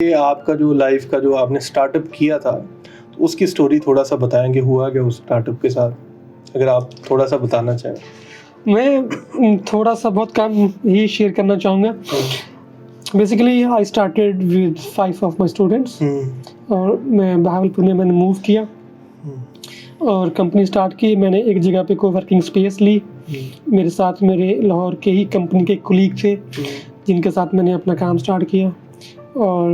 ये आपका जो लाइफ का जो आपने स्टार्टअप किया था, तो उसकी स्टोरी थोड़ा-सा बताएँगे, हुआ क्या उस स्टार्टअप के साथ? अगर आप थोड़ा-सा बताना चाहें। मैं थोड़ा-सा बहुत कम ही शेयर करना चाहूँगा। Basically I started with 5 of my students और मैं बहावलपुर में मैंने मूव किया और कंपनी स्टार्ट की। मैंने एक जगह पे कोवर्किंग स्पेस ली। मेरे साथ मेरे लाहौर के ही कंपनी के कलीग थे, जिनके साथ मैंने अपना काम स्टार्ट किया और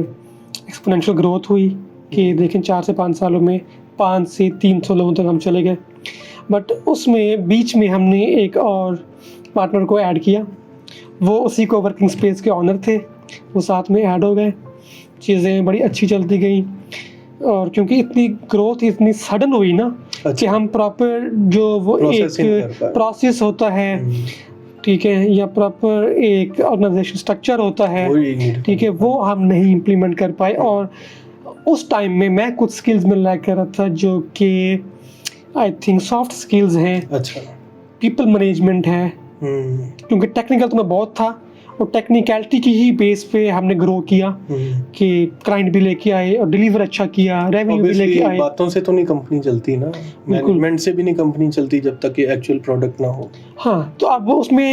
एक्सपोनेंशियल ग्रोथ हुई कि देखें 4 से 5 सालों में 5 से 300 लोगों तक हम चले गए। बट उसमें बीच में हमने एक और पार्टनर को ऐड किया। वो उसी कोवर्किंग स्पेस के ऑनर थे, वो साथ में ऐड हो गए। चीज़ें बड़ी अच्छी चलती गई और क्योंकि इतनी ग्रोथ इतनी सडन हुई ना कि हम प्रॉपर जो वो एक प्रोसेस होता है, ठीक है, या प्रॉपर एक ऑर्गेनाइजेशन स्ट्रक्चर होता है, ठीक है, वो हम नहीं इम्प्लीमेंट कर पाए। और उस टाइम में मैं कुछ स्किल्स में लैक कर रहा था जो कि आई थिंक सॉफ्ट स्किल्स हैं। अच्छा। पीपल मैनेजमेंट है, क्योंकि टेक्निकल तो मैं बहुत था और टेक्निकलिटी की ही बेस पे हमने ग्रो किया कि क्लाइंट भी लेके आए और डिलीवर अच्छा किया, रेवेन्यू भी लेके आए। बातों से तो नहीं कंपनी चलती ना, मैनेजमेंट से भी नहीं कंपनी चलती जब तक कि एक्चुअल प्रोडक्ट ना हो। हाँ, तो अब उसमें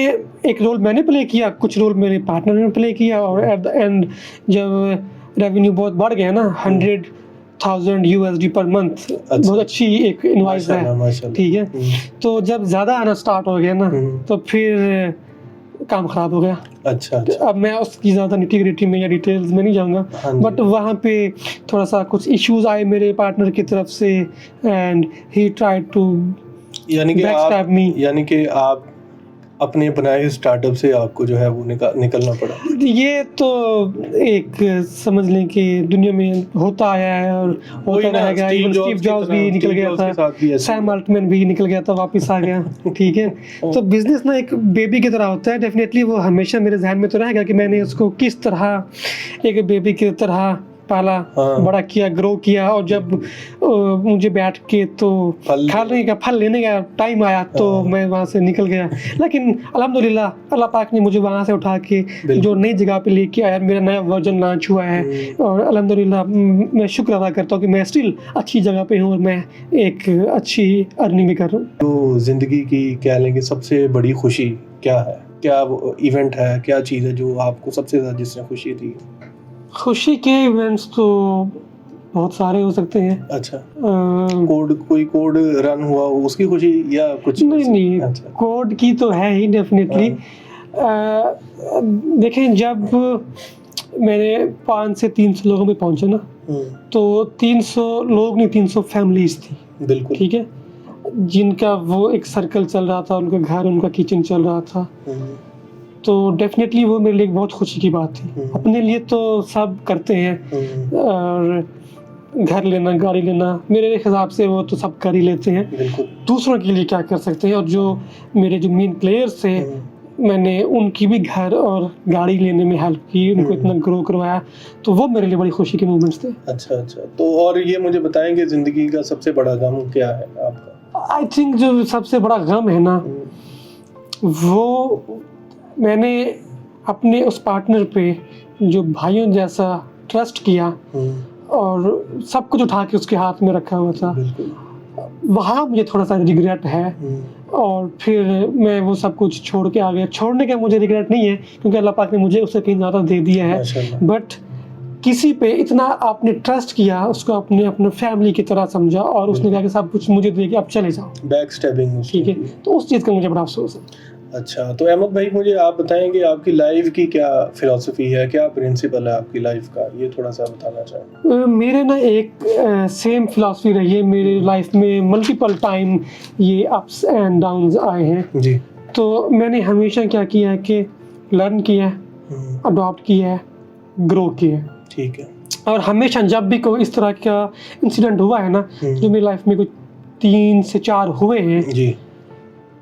एक रोल मैंने प्ले किया, कुछ रोल मेरे पार्टनर ने प्ले किया और एट द एंड जब रेवेन्यू बहुत बढ़ गया ना, 100,000 USD पर मंथ, बहुत अच्छी एक इनवॉइस है, ठीक है। तो जब ज़्यादा आना स्टार्ट हो गया ना, तो फिर काम खराब हो गया। अच्छा। अब मैं उसकी ज़्यादा निटी-ग्रिटी में या डिटेल्स में नहीं जाऊँगा, बट वहाँ पे थोड़ा सा कुछ इश्यूज आए मेरे पार्टनर की तरफ से and he tried to backstab me. यानी कि आप अपने बनाए स्टार्टअप से आपको जो है वो निकलना पड़ा। ये तो एक समझ लें कि दुनिया में होता आया है और होता रहेगा। स्टीव जॉब्स भी निकल गया था, सैम अल्टमैन भी निकल गया था, वापस आ गया, ठीक है। तो बिजनेस ना एक बेबी की तरह होता है। डेफिनेटली वो हमेशा मेरे जहन में तो रहेगा कि मैंने उसको किस तरह एक बेबी की तरह पाला, बड़ा किया, ग्रो किया। और जब मुझे बैठ के तो फल लेने का टाइम आया तो मैं वहाँ से निकल गया। लेकिन अल्हम्दुलिल्लाह अल्लाह पाक ने मुझे वहाँ से उठा के जो नई जगह पे लेके आया, मेरा नया वर्जन लॉन्च हुआ है और अल्हम्दुलिल्लाह मैं शुक्र अदा करता हूँ कि मैं स्टिल अच्छी जगह पे हूँ और मैं एक अच्छी अर्निंग भी कर रहा हूँ। तो ज़िंदगी की कह लें कि सबसे बड़ी खुशी क्या है? क्या वो इवेंट है, क्या चीज़ है जो आपको सबसे ज़्यादा जिससे खुशी दी? खुशी के इवेंट्स तो बहुत सारे हो सकते हैं। अच्छा। कोई कोड रन हुआ उसकी खुशी या कुछ? नहीं। अच्छा। कोड की तो है ही डेफिनेटली। देखें, जब मैंने 5 से 300 लोगों में पहुंचा ना, तो 300 लोग नहीं, 300 फैमिलीज थी, बिल्कुल, ठीक है, जिनका वो एक सर्कल चल रहा था, उनका घर, उनका किचन चल रहा था। तो डेफिनेटली वो मेरे लिए बहुत खुशी की बात थी। अपने लिए तो सब करते हैं और घर लेना, गाड़ी लेना, मेरे हिसाब से वो तो सब कर ही लेते हैं। दूसरों के लिए क्या कर सकते हैं? और जो मेरे जो मेन प्लेयर्स थे, मैंने उनकी भी घर और गाड़ी लेने में हेल्प की, उनको इतना ग्रो करवाया, तो वो मेरे लिए बड़ी खुशी के मोमेंट्स थे। अच्छा। तो और ये मुझे बताएंगे ज़िंदगी का सबसे बड़ा गम क्या है आपका? आई थिंक जो सबसे बड़ा गम है ना, वो मैंने अपने उस पार्टनर पे जो भाइयों जैसा ट्रस्ट किया और सब कुछ उठा के उसके हाथ में रखा हुआ था, वहाँ मुझे थोड़ा सा रिग्रेट है। और फिर मैं वो सब कुछ छोड़ के आ गया। छोड़ने का मुझे रिग्रेट नहीं है, क्योंकि अल्लाह पाक ने मुझे उससे कहीं ज़्यादा दे दिया है। बट किसी पे इतना आपने ट्रस्ट किया, उसको आपने अपने फैमिली की तरह समझा और उसने कहा कि सब कुछ मुझे दे के अब चले जाओ, बैकस्टैबिंग, ठीक है, तो उस चीज़ का मुझे बड़ा अफसोस है। अच्छा। तो अहमद भाई, मुझे आप बताएंगे आपकी लाइफ की क्या फिलॉसफी है, क्या प्रिंसिपल है आपकी लाइफ का, ये थोड़ा सा बताना चाहें। मेरे ना एक सेम फिलॉसफी रही है मेरी लाइफ में। मल्टीपल टाइम ये अप्स एंड डाउन्स आए हैं जी। तो मैंने हमेशा क्या किया है कि लर्न किया है, अडॉप्ट किया है, ग्रो किया है, ठीक है। और हमेशा जब भी कोई इस तरह का इंसिडेंट हुआ है ना, जो मेरी लाइफ में कुछ 3 से 4 हुए हैं जी,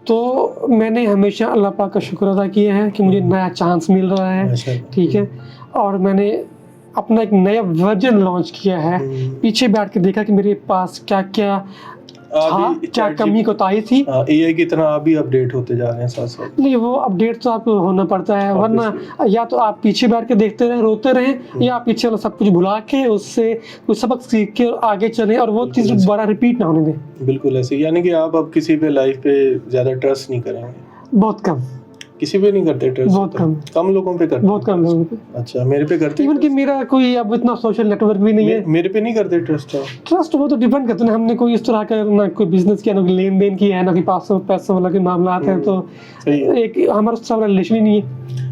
तो मैंने हमेशा अल्लाह पाक का शुक्र अदा किया है कि मुझे नया चांस मिल रहा है, ठीक है। और मैंने अपना एक नया वर्जन लॉन्च किया है। पीछे बैठ के देखा कि मेरे पास क्या क्या था, क्या कमी कोताही थी। एआई की तरह आप भी अपडेट होते जा रहे हैं साथ साथ। नहीं, वो अपडेट तो आपको होना पड़ता है, वरना या तो आप पीछे बैठ के देखते रहे रोते रहे, या आप पीछे वाला सब कुछ भुला के उससे कुछ सबक सीख के आगे चले और वो चीज़ दोबारा रिपीट ना होने दें। बिल्कुल ऐसे, यानी कि आप अब किसी पे लाइफ पे ज़्यादा ट्रस्ट नहीं करेंगे? बहुत कम, किसी पे नहीं करते ट्रस्ट? बहुत कम लोगों पे करते? बहुत कम लोगों पे। अच्छा, मेरे पे करते? इवन कि मेरा कोई अब इतना सोशल नेटवर्क भी नहीं है। मेरे पे नहीं करते ट्रस्ट? ट्रस्ट वो तो डिपेंड करता है, हमने कोई इस तरह का ना कोई बिजनेस किया, ना कोई लेन देन किया है, ना कोई पैसों वाला के मामला आते हैं, तो एक हमारा उस तरह रिलेशन ही नहीं है।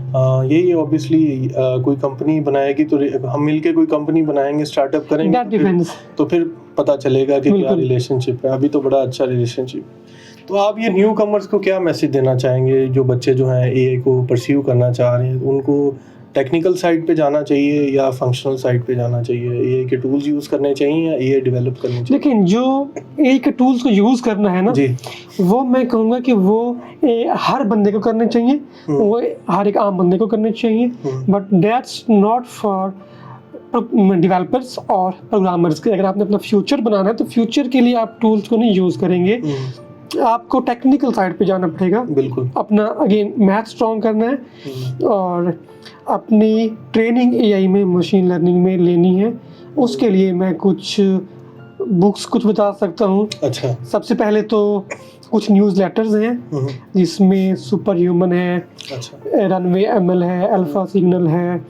यही ऑब्वियसली कोई कंपनी बनाएगी तो हम मिलके कोई कंपनी बनाएंगे, स्टार्टअप करेंगे, तो फिर पता चलेगा कि क्या रिलेशनशिप है। अभी तो बड़ा अच्छा रिलेशनशिप। तो आप ये न्यू कमर्स को क्या मैसेज देना चाहेंगे, जो बच्चे जो हैं एआई को परस्यू करना चाह रहे हैं? उनको टेक्निकल साइड पे जाना चाहिए या फंक्शनल साइड पे जाना चाहिए? एआई के टूल्स यूज़ करने चाहिए या एआई डेवलप करने चाहिए? लेकिन जो एआई के टूल्स को यूज़ करना है ना जी, वो मैं कहूँगा कि वो हर बंदे को करने चाहिए, वो हर एक आम बंदे को करने चाहिए, but that's not for developers और प्रोग्रामर्स के। अगर आपने अपना फ्यूचर बनाना है तो फ्यूचर के लिए आप टूल्स को नहीं यूज़ करेंगे, आपको टेक्निकल साइड पे जाना पड़ेगा। बिल्कुल। अपना अगेन मैथ स्ट्रॉन्ग करना है और अपनी ट्रेनिंग एआई में, मशीन लर्निंग में लेनी है। उसके लिए मैं कुछ बुक्स कुछ बता सकता हूँ। अच्छा। सबसे पहले तो कुछ न्यूज़ लेटर्स हैं जिसमें सुपर ह्यूमन है, रनवे एमएल है, अल्फा सिग्नल है,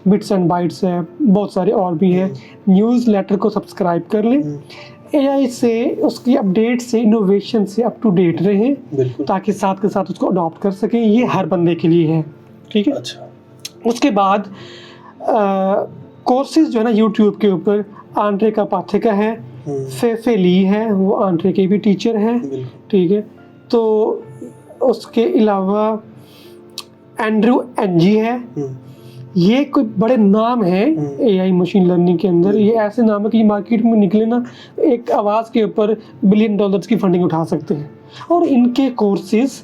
बिट्स एंड बाइट्स है, बहुत सारे और भी हैं। न्यूज़ लेटर को सब्सक्राइब कर लें, एआई से, उसकी अपडेट से, इनोवेशन से अप टू डेट रहें, ताकि साथ के साथ उसको अडॉप्ट कर सकें। ये हर बंदे के लिए है, ठीक है। अच्छा। उसके बाद कोर्सेज जो है ना यूट्यूब के ऊपर, आंड्रे कापाथिका है, फेफे ली है, वो आंड्रे के भी टीचर हैं, ठीक है। तो उसके अलावा एंड्रू एनजी है, ये कोई बड़े नाम है एआई मशीन लर्निंग के अंदर। ये ऐसे नाम है कि मार्केट में निकले ना, एक आवाज़ के ऊपर $1 बिलियन की फंडिंग उठा सकते हैं, और इनके कोर्सेज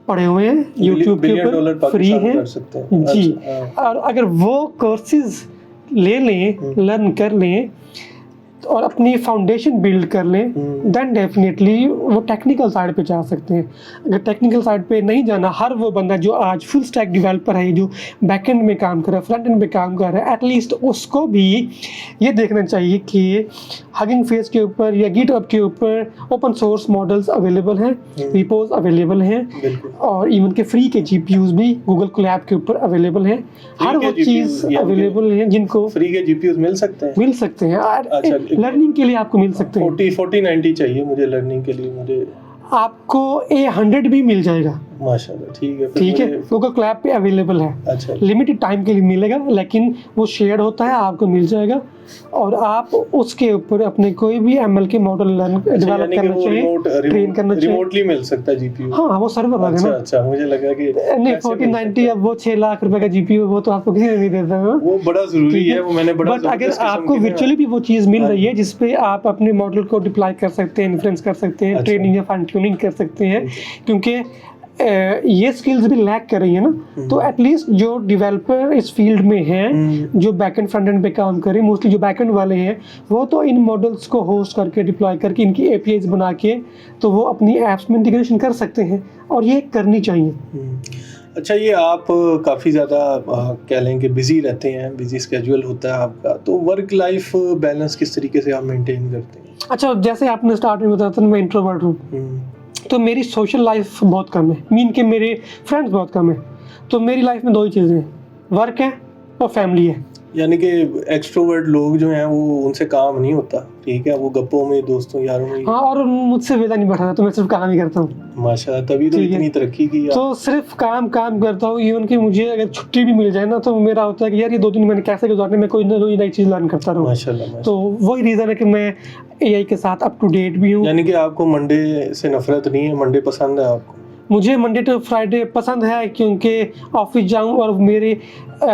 पड़े हुए हैं यूट्यूब के ऊपर, फ्री हैं जी। और अगर वो कोर्सेज ले लें, लर्न कर लें और अपनी फाउंडेशन बिल्ड कर लें, देन डेफिनेटली वो टेक्निकल साइड पे जा सकते हैं। अगर टेक्निकल साइड पे नहीं जाना, हर वो बंदा जो आज फुल स्टैक डेवलपर है, जो बैकएंड में काम कर रहा है, फ्रंट एंड में काम कर रहा है, एटलीस्ट उसको भी ये देखना चाहिए कि हगिंग फेस के ऊपर या गिटहब के ऊपर ओपन सोर्स मॉडल्स अवेलेबल हैं, रिपोज अवेलेबल हैं, और इवन के फ्री के जीपीयूज भी गूगल कोलैब के ऊपर अवेलेबल हैं। हर वो चीज़ अवेलेबल है जिनको फ्री के जीपीयूज मिल सकते हैं। लर्निंग के लिए आपको मिल सकते हैं। 4090 चाहिए मुझे लर्निंग के लिए, मुझे आपको A100 भी मिल जाएगा माशाल्लाह। ठीक है, ठीक है, गूगल क्लैब पे अवेलेबल है। अच्छा। लिमिटेड टाइम के लिए मिलेगा, लेकिन वो शेयर होता है, आपको मिल जाएगा, और आप उसके ऊपर अपने कोई भी एमएल के मॉडल डेवलप करना चाहिए, ट्रेन करना चाहिए। रिमोटली मिल सकता है जीपीयू? हाँ, वो सर्वर वाला है ना। अच्छा, मुझे लगा कि नहीं, 4090 अब वो 6 लाख रुपए का जीपीयू, वो तो आपको किसी ने नहीं देता है, वो बड़ा जरूरी है, वो मैंने बड़ा। बट अगर आपको वर्चुअली भी वो चीज़ मिल रही है जिसपे आप अपने मॉडल को डिप्लॉय कर सकते हैं, इन्फ्लुएंस कर सकते हैं, ट्रेनिंग या फाइन ट्यूनिंग कर सकते हैं, क्योंकि ये स्किल्स भी लैक कर रही है ना, तो एटलीस्ट जो डेवलपर इस फील्ड में हैं, जो बैकएंड फ्रंट एंड पे काम कर रहे हैं, मोस्टली जो बैकएंड वाले हैं, वो तो इन मॉडल्स को होस्ट करके, डिप्लॉय करके, इनकी एपीआईज बना के, तो वो अपनी ऐप्स में इंटीग्रेशन कर सकते हैं, और ये करनी चाहिए। अच्छा, ये आप काफ़ी ज़्यादा कह लें कि बिजी रहते हैं, बिजी स्केड्यूल होता है आपका, तो वर्क लाइफ बैलेंस किस तरीके से आप मेंटेन करते हैं? अच्छा, जैसे आपने स्टार्ट में बताया था, मैं इंट्रोवर्ट हूँ, तो मेरी सोशल लाइफ बहुत कम है, मीन के मेरे फ्रेंड्स बहुत कम है, तो मेरी लाइफ में 2 ही चीज़ें हैं, वर्क है और फैमिली है। यानी कि एक्सट्रोवर्ट लोग जो हैं वो, उनसे काम नहीं होता, ठीक है, वो गप्पों में, दोस्तों यारों में। हाँ, और मुझसे वेला नहीं बैठा, तो मैं सिर्फ काम ही करता हूँ। माशाल्लाह, तभी तो इतनी तरक्की की। तो सिर्फ काम करता हूँ। इवन कि मुझे अगर छुट्टी भी मिल जाए ना, तो मेरा होता है कि यार ये 2 दिन मैंने कैसे गुजारने में, कोई नई चीज़ लर्न करता रहूँ। माशाल्लाह। तो वही रीज़न है कि मैं एआई के साथ अप टू डेट भी हूँ। यानी कि आपको मंडे से नफरत नहीं है, मंडे पसंद है आपको? मुझे मंडे टू फ्राइडे पसंद है, क्योंकि ऑफिस जाऊं और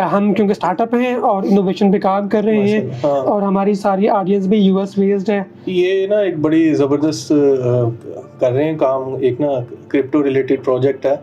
हम क्योंकि स्टार्टअप हैं और इनोवेशन पे काम कर रहे हैं, हाँ। और हमारी सारी ऑडियंस भी यूएस बेस्ड है। ये ना एक बड़ी ज़बरदस्त कर रहे हैं काम, एक ना क्रिप्टो रिलेटेड प्रोजेक्ट है,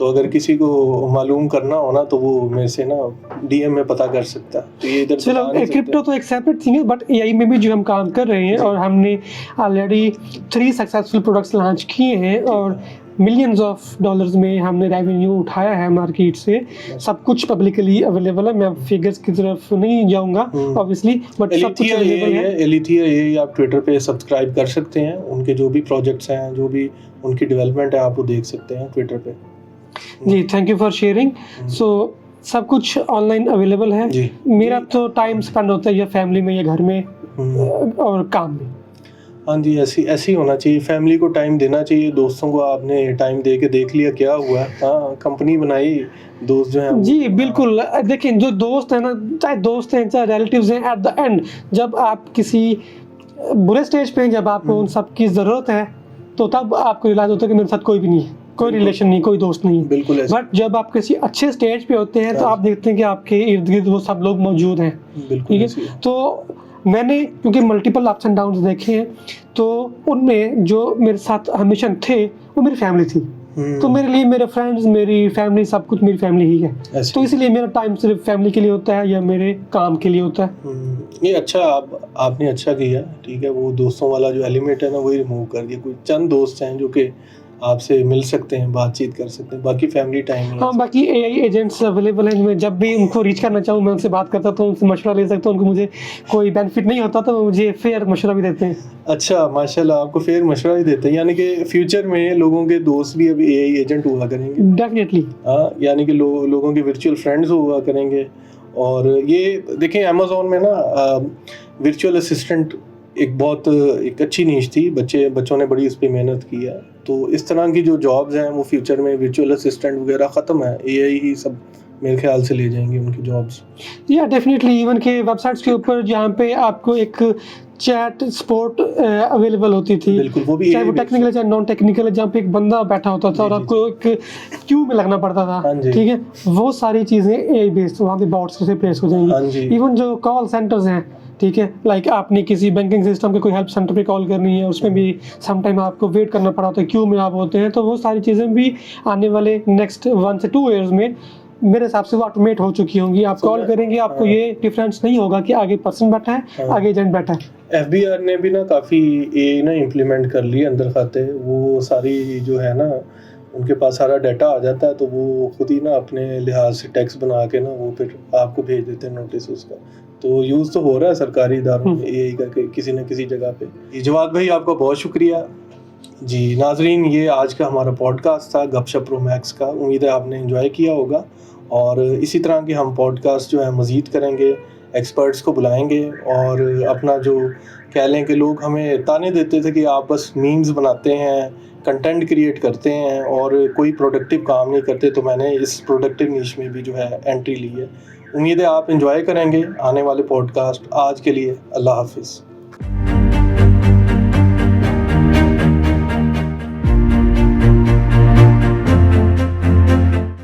तो अगर किसी को मालूम करना हो ना तो वो मेरे से ना डीएम में पता कर सकता है। तो ये इधर चलो क्रिप्टो तो एक सेपरेट थिंग है, बट एआई में भी जो हम काम कर रहे हैं और हमने ऑलरेडी 3 सक्सेसफुल प्रोडक्ट्स लॉन्च किए हैं और मिलियंस ऑफ डॉलर्स में हमने रेवेन्यू उठाया है मार्केट से। सब कुछ पब्लिकली अवेलेबल है, मैं फिगर्स की तरफ नहीं जाऊंगा ऑब्वियसली, बट सब कुछ अवेलेबल है। एलिथिया ये आप ट्विटर पे सब्सक्राइब कर सकते हैं, उनके जो भी प्रोजेक्ट्स हैं, जो भी उनकी डेवलपमेंट है, आप वो देख सकते हैं ट्विटर पे। जी, थैंक यू फॉर शेयरिंग। सो सब कुछ ऑनलाइन अवेलेबल है। मेरा तो टाइम स्पेंड होता है या फैमिली में या घर में और काम में। हाँ जी, ऐसी होना चाहिए, फैमिली को टाइम देना चाहिए, दोस्तों को आपने टाइम दे के देख लिया क्या हुआ। हाँ, कंपनी बनाई, दोस्त जो हैं जी बिल्कुल। देखिए जो दोस्त है ना, चाहे दोस्त हैं चाहे रिलेटिव्स हैं, एट द एंड जब आप किसी बुरे स्टेज पे हैं, जब आपको उन सब की ज़रूरत है, तो तब आपको रियलाइज होता है कि मेरे साथ कोई भी नहीं है, कोई रिलेशन नहीं, कोई दोस्त नहीं। बिल्कुल। बट जब आप किसी अच्छे स्टेज पे होते हैं तो आप देखते हैं कि आपके इर्द गिर्द वो सब लोग मौजूद हैं। ठीक है, तो मैंने क्योंकि मल्टीपल अप्स एंड डाउन्स देखे हैं, तो उनमें जो मेरे साथ हमेशा थे वो मेरी फैमिली थी। तो मेरे लिए मेरे फ्रेंड्स, मेरी फैमिली, सब कुछ मेरी फैमिली ही है। तो इसलिए मेरा टाइम सिर्फ फैमिली के लिए होता है या मेरे काम के लिए होता है। ये अच्छा, आपने अच्छा किया। ठीक है, वो दोस्तों वाला जो एलिमेंट है ना वही रिमूव कर दिया। कोई चंद दोस्त हैं जो कि आपसे मिल सकते हैं, बातचीत कर सकते हैं, बाकी फैमिली टाइम नहीं। हाँ, बाकी एआई एजेंट्स अवेलेबल हैं, मैं जब भी उनको रीच करना चाहूँ मैं उनसे बात करता हूँ, उनसे मशवरा ले सकता हूँ। उनको मुझे कोई बेनिफिट नहीं होता तो मुझे फेयर मशवरा भी देते हैं। अच्छा, माशाल्लाह, आपको फेयर मशवरा भी देते हैं, यानी कि फ्यूचर में लोगों के दोस्त भी अभी एआई एजेंट हुआ करेंगे। डेफिनेटली। हाँ, यानी कि लोगों के वर्चुअल फ्रेंड्स हुआ करेंगे। और ये देखें, अमेज़ॉन में ना वर्चुअल असिस्टेंट एक अच्छी नीश थी, बच्चों ने बड़ी इस पे मेहनत की है। तो इस तरह की जो जॉब्स हैं वो फ्यूचर में वर्चुअल असिस्टेंट वगैरह ख़त्म है, एआई ही सब मेरे ख्याल से ले जाएंगे उनकी जॉब्स। या डेफिनेटली, इवन के वेबसाइट्स के ऊपर जहाँ पे आपको एक चैट सपोर्ट अवेलेबल होती थी, बिल्कुल, वो भी चाहे वो टेक्निकल है चाहे नॉन टेक्निकल है, जहाँ पे एक बंदा बैठा होता था और आपको एक क्यू में लगना पड़ता था। ठीक है, वो सारी चीज़ें एआई बेस्ड वहाँ पे बॉट्स से रिप्लेस हो जाएंगी। इवन जो कॉल सेंटर्स हैं, ठीक है, लाइक आपने किसी बैंकिंग सिस्टम के कोई हेल्प सेंटर पे कॉल करनी है, उसमें भी सम टाइम आपको वेट करना पड़ा होता है, क्यू में आप होते हैं। तो वो सारी चीज़ें भी आने वाले नेक्स्ट 1 से 2 ईयर्स में मेरे हिसाब से वो ऑटोमेट हो चुकी होंगी। आप कॉल करेंगे, आपको ये डिफरेंस नहीं होगा कि आगे पर्सन बैठा है, आगे एजेंट बैठा है। एफबीआर ने भी ना काफ़ी एआई ना इम्प्लीमेंट कर लिए अंदर खाते, वो सारी जो है ना उनके पास सारा डाटा आ जाता है, तो वो खुद ही ना अपने लिहाज से टैक्स बना के ना वो फिर आपको भेज देते हैं नोटिस उसका। तो यूज़ तो हो रहा है सरकारी इदारों में एआई का किसी न किसी जगह पे। जवाद भाई, आपका बहुत शुक्रिया जी। नाजरीन, ये आज का हमारा पॉडकास्ट था गपशप प्रो मैक्स का। उम्मीद है आपने एंजॉय किया होगा, और इसी तरह के हम पॉडकास्ट जो है मज़ीद करेंगे, एक्सपर्ट्स को बुलाएंगे। और अपना जो कह लें कि लोग हमें ताने देते थे कि आप बस मीम्स बनाते हैं, कंटेंट क्रिएट करते हैं और कोई प्रोडक्टिव काम नहीं करते, तो मैंने इस प्रोडक्टिव नीश में भी जो है एंट्री ली है। उम्मीद है आप एंजॉय करेंगे आने वाले पॉडकास्ट। आज के लिए अल्लाह हाफिज़।